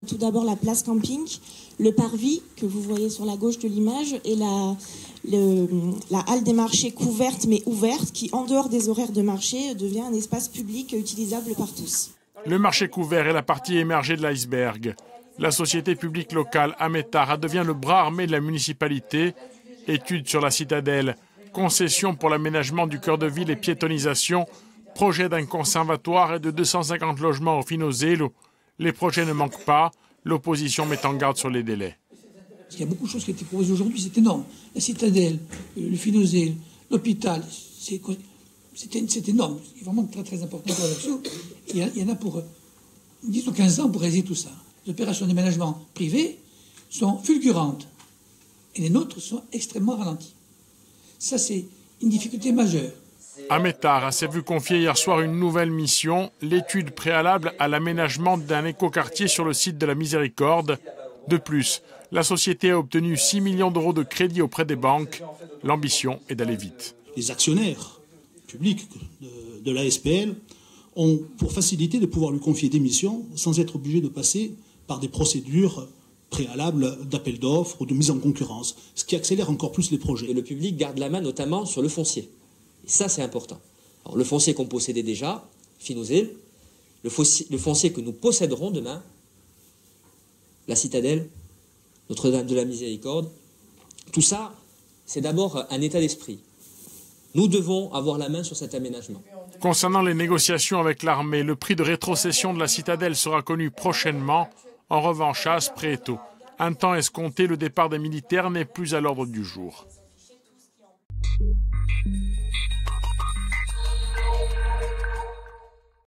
Tout d'abord la place camping, le parvis que vous voyez sur la gauche de l'image et la halle des marchés couverte mais ouverte qui, en dehors des horaires de marché, devient un espace public utilisable par tous. Le marché couvert est la partie émergée de l'iceberg. La société publique locale Ametara devient le bras armé de la municipalité. Études sur la citadelle, concession pour l'aménagement du cœur de ville et piétonisation, projet d'un conservatoire et de 250 logements au Finoselo. Les projets ne manquent pas, l'opposition met en garde sur les délais. Il y a beaucoup de choses qui ont été proposées aujourd'hui, c'est énorme. La citadelle, le Finoselo, l'hôpital, c'est énorme. C'est vraiment très très important pour l'action. Il y en a pour 10 ou 15 ans pour réaliser tout ça. Les opérations d'aménagement privé sont fulgurantes et les nôtres sont extrêmement ralenties. Ça, c'est une difficulté majeure. Ametara s'est vu confier hier soir une nouvelle mission, l'étude préalable à l'aménagement d'un écoquartier sur le site de la Miséricorde. De plus, la société a obtenu 6 millions d'euros de crédit auprès des banques. L'ambition est d'aller vite. Les actionnaires publics de la SPL ont pour facilité de pouvoir lui confier des missions sans être obligés de passer par des procédures préalables d'appel d'offres ou de mise en concurrence, ce qui accélère encore plus les projets. Et le public garde la main notamment sur le foncier. Et ça, c'est important. Alors, le foncier qu'on possédait déjà, Finoselo, le foncier que nous posséderons demain, la citadelle, Notre-Dame de la Miséricorde, tout ça, c'est d'abord un état d'esprit. Nous devons avoir la main sur cet aménagement. Concernant les négociations avec l'armée, le prix de rétrocession de la citadelle sera connu prochainement. En revanche, à Aspreto, un temps escompté, le départ des militaires n'est plus à l'ordre du jour.